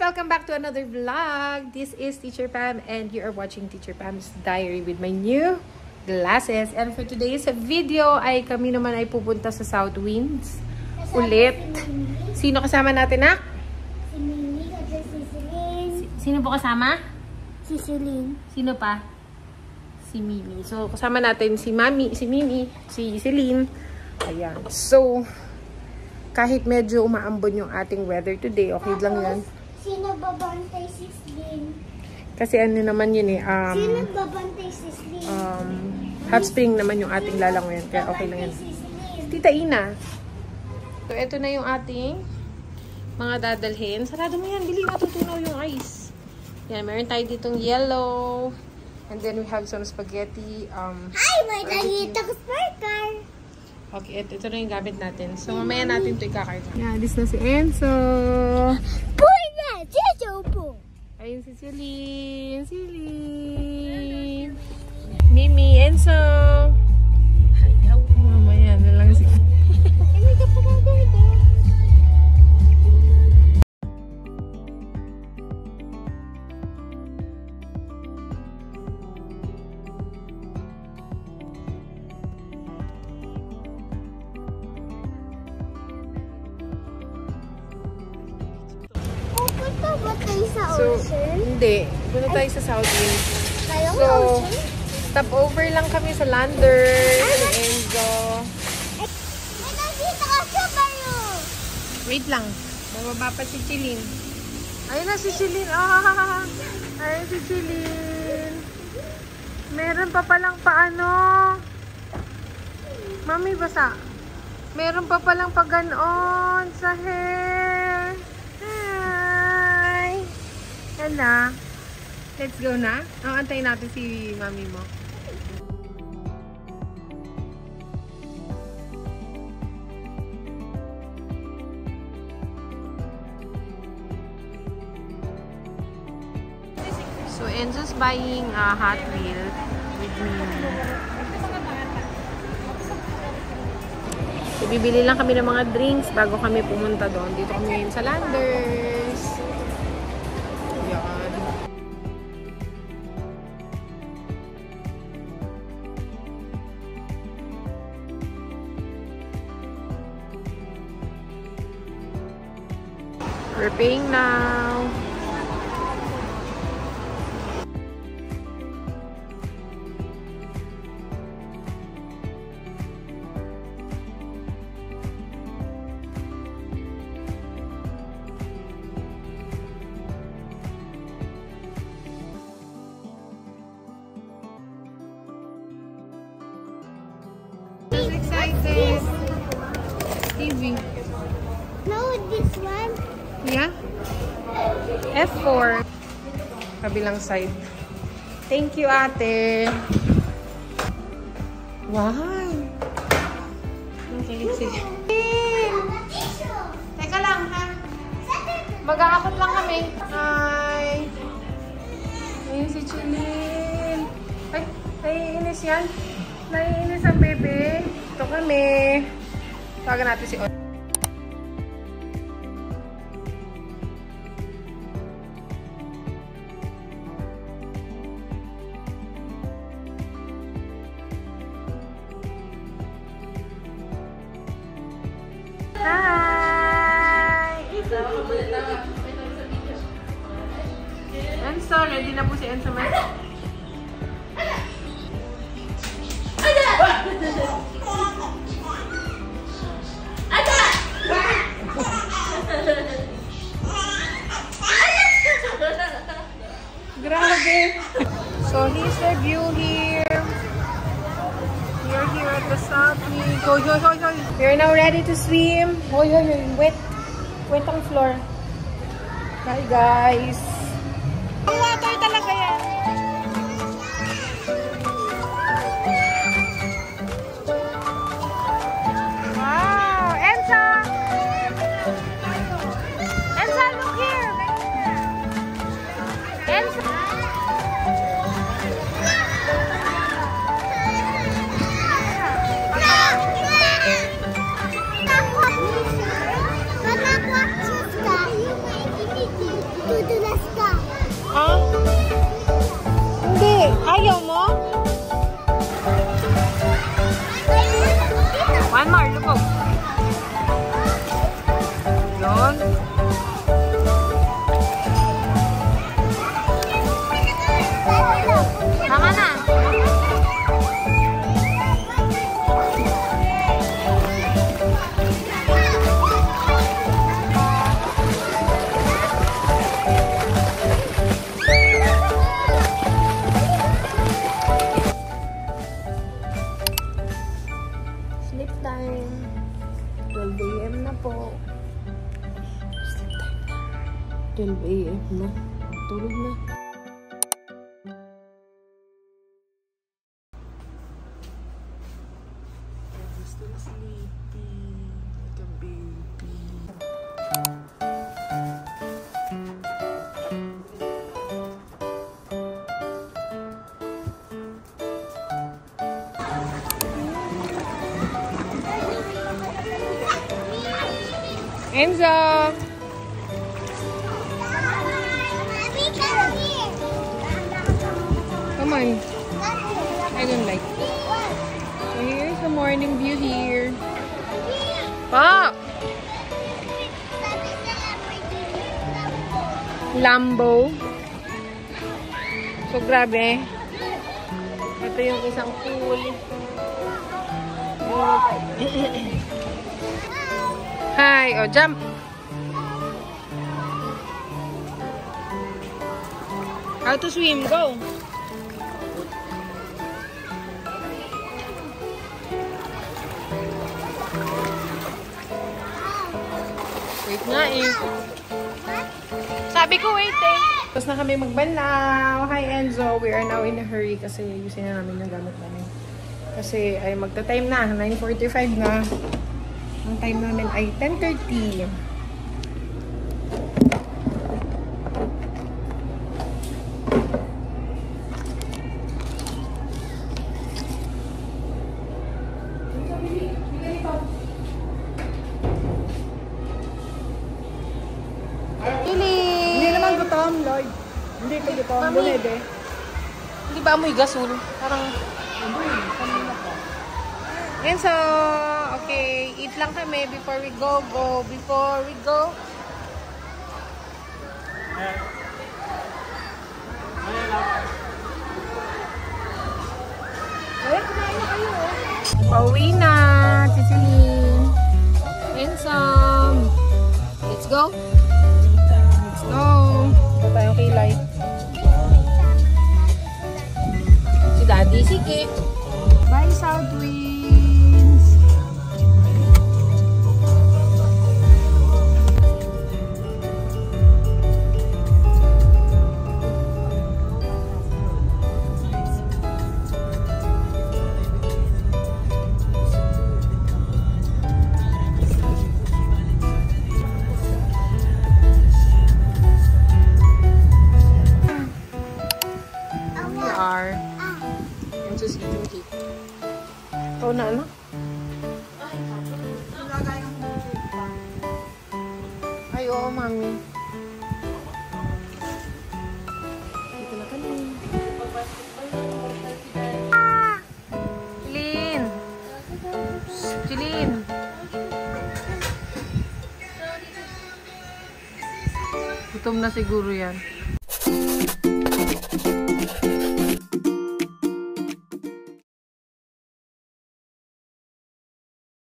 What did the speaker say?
Welcome back to another vlog. This is Teacher Pam and you are watching Teacher Pam's Diary with my new glasses. And for today's video ay kami naman ay pupunta sa South Winds ulit. Sino kasama natin, nak? Si Mimi, kasi si Celine. Sino po kasama? Si Celine. Sino pa? Si Mimi. So kasama natin si Mami, si Mimi, si Celine. Ayan. So kahit medyo umaambon yung ating weather today, okay lang yan. Sino babantay si Celine? Kasi ano naman yun eh, Sino babantay si Celine? hot spring naman yung ating lalangoyan, kaya okay lang yan. Si Celine. Tita Ina. So, ito na yung ating mga dadalhin. Sarado mo yan, bili, matutunaw yung ice. Yan, meron tayo ditong yellow. And then we have some spaghetti. Ay, may nakita ko sparkle. Okay, ito na yung gamit natin. So, mamaya natin ito ikakarga. Yeah, this na si Enzo. Puna! Checho po! Ayun si Celine. Celine. Mimi, Enzo. Mamaya na lang si... Hindi ka pa maganda. Pupunta ba tayo sa ocean? Hindi. Punta tayo sa South Winds. Kayong So, ocean? stop over lang kami sa Landers. Ni Enzo. Ay, nandito ka sa bayo! Wait lang. Bababa pa si Celine. Ayun na si Celine. Ah! Ayun si Celine. Meron pa palang paano. Mami, basa. Meron pa palang pag-ganon sa hair. Hi! Yan na. Let's go na. Antayin natin si mami mo. So, Enzo's buying a Hot Wheel with me. So, bibili lang kami ng mga drinks bago kami pumunta doon. Dito kami ngayon sa Landers. Yan. We're paying now. I'm excited. TV. No, this one. Yeah. F4. Kabilang side. Thank you, ate. Wow. Sige. Teka lang, ha? Mag-aakot lang kami. Hi. Ayun si Celine. Ay, naiinis yan. Naiinis ang bebe. Ito kami. Tawagan natin si Ot. Hi! Enzo, ready na po si Enzo man. Grabe! So, here's the view here. We're here at the South Winds. Go. We're now ready to swim. Hoy. Wet. Wet ang floor. Hi, guys. Water talaga yan. Wow! Enzo! Enzo, look here! Enzo! Mama, watch this guy. 12 AM na. Tulog na. Still sleeping like a baby. Enzo! Come on. I don't like it. So here's the morning view here. Pa! Lambo. So grabe. Ito yung isang pool. Hi! Oh, jump! How to swim? Go! Wait nga eh. Sabi ko wait eh. Tapos na kami magbanlaw. Hi Enzo. We are now in a hurry kasi ayusin na namin yung gamit namin. Kasi ay magta-time na. 9:45 na. Ang time namin ay 10:30. Hindi naman gutom, Lloyd. Hindi ko gutom. Bunede. Hindi ba amoy gasol? Parang... And so, okay, eat lang kami before we go. Before we go. Ay, kumain na kayo. Pauwi na, Cicilin. And some. Let's go. Let's go. Ito tayong kilay. Si Daddy, sige. Bye, South Winds. We are. I'm just eating cake. Ito na, ano? Ay, oo, mami. Dito na kami. Jilin! Jilin! Gutom na siguro yan.